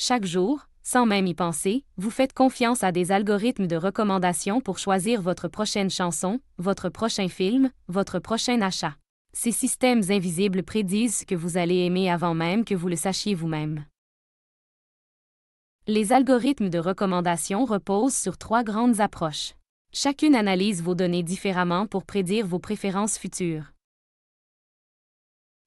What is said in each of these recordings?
Chaque jour, sans même y penser, vous faites confiance à des algorithmes de recommandation pour choisir votre prochaine chanson, votre prochain film, votre prochain achat. Ces systèmes invisibles prédisent ce que vous allez aimer avant même que vous le sachiez vous-même. Les algorithmes de recommandation reposent sur 3 grandes approches. Chacune analyse vos données différemment pour prédire vos préférences futures.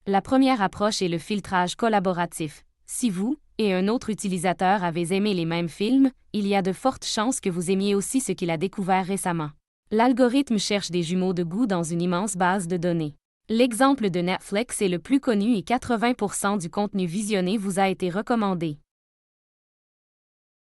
La première approche est le filtrage collaboratif. Si vous et un autre utilisateur avez aimé les mêmes films, il y a de fortes chances que vous aimiez aussi ce qu'il a découvert récemment. L'algorithme cherche des jumeaux de goût dans une immense base de données. L'exemple de Netflix est le plus connu et 80% du contenu visionné vous a été recommandé.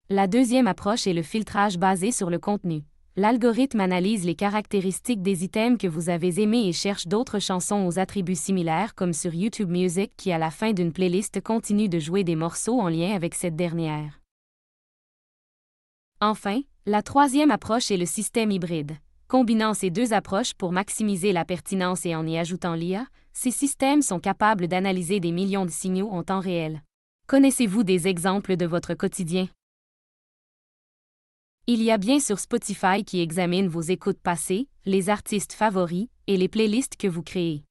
La deuxième approche est le filtrage basé sur le contenu. L'algorithme analyse les caractéristiques des items que vous avez aimés et cherche d'autres chansons aux attributs similaires comme sur YouTube Music qui à la fin d'une playlist continue de jouer des morceaux en lien avec cette dernière. Enfin, la troisième approche est le système hybride. Combinant ces deux approches pour maximiser la pertinence et en y ajoutant l'IA, ces systèmes sont capables d'analyser des millions de signaux en temps réel. Connaissez-vous des exemples de votre quotidien? Il y a bien sûr Spotify qui examine vos écoutes passées, les artistes favoris et les playlists que vous créez.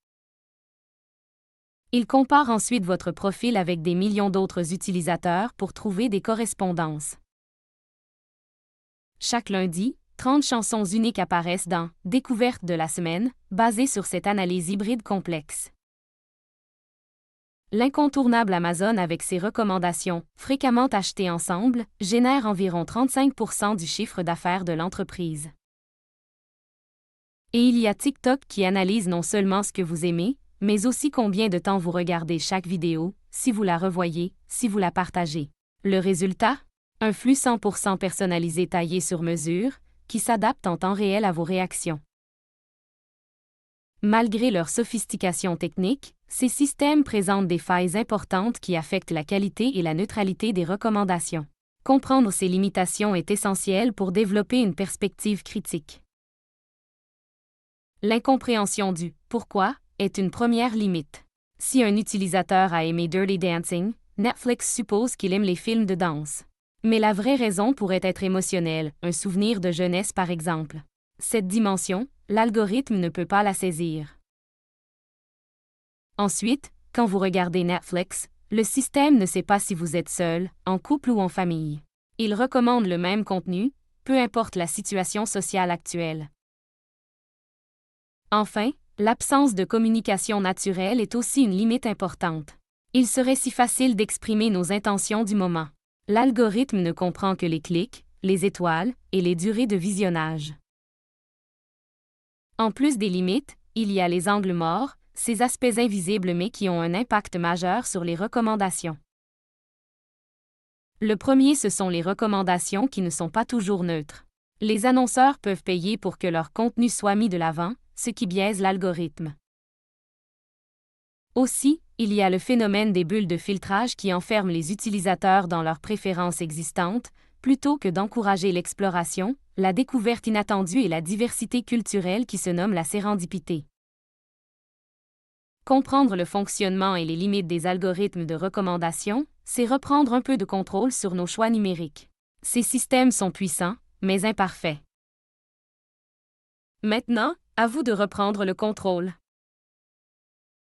Il compare ensuite votre profil avec des millions d'autres utilisateurs pour trouver des correspondances. Chaque lundi, 30 chansons uniques apparaissent dans « Découverte de la semaine », basée sur cette analyse hybride complexe. L'incontournable Amazon avec ses recommandations, fréquemment achetées ensemble, génère environ 35% du chiffre d'affaires de l'entreprise. Et il y a TikTok qui analyse non seulement ce que vous aimez, mais aussi combien de temps vous regardez chaque vidéo, si vous la revoyez, si vous la partagez. Le résultat? Un flux 100% personnalisé taillé sur mesure, qui s'adapte en temps réel à vos réactions. Malgré leur sophistication technique, ces systèmes présentent des failles importantes qui affectent la qualité et la neutralité des recommandations. Comprendre ces limitations est essentiel pour développer une perspective critique. L'incompréhension du « pourquoi » est une première limite. Si un utilisateur a aimé Dirty Dancing, Netflix suppose qu'il aime les films de danse. Mais la vraie raison pourrait être émotionnelle, un souvenir de jeunesse par exemple. Cette dimension, l'algorithme ne peut pas la saisir. Ensuite, quand vous regardez Netflix, le système ne sait pas si vous êtes seul, en couple ou en famille. Il recommande le même contenu, peu importe la situation sociale actuelle. Enfin, l'absence de communication naturelle est aussi une limite importante. Il serait si facile d'exprimer nos intentions du moment. L'algorithme ne comprend que les clics, les étoiles et les durées de visionnage. En plus des limites, il y a les angles morts, ces aspects invisibles mais qui ont un impact majeur sur les recommandations. Le premier, ce sont les recommandations qui ne sont pas toujours neutres. Les annonceurs peuvent payer pour que leur contenu soit mis de l'avant, ce qui biaise l'algorithme. Aussi, il y a le phénomène des bulles de filtrage qui enferment les utilisateurs dans leurs préférences existantes, plutôt que d'encourager l'exploration, la découverte inattendue et la diversité culturelle qui se nomme la sérendipité. Comprendre le fonctionnement et les limites des algorithmes de recommandation, c'est reprendre un peu de contrôle sur nos choix numériques. Ces systèmes sont puissants, mais imparfaits. Maintenant, à vous de reprendre le contrôle.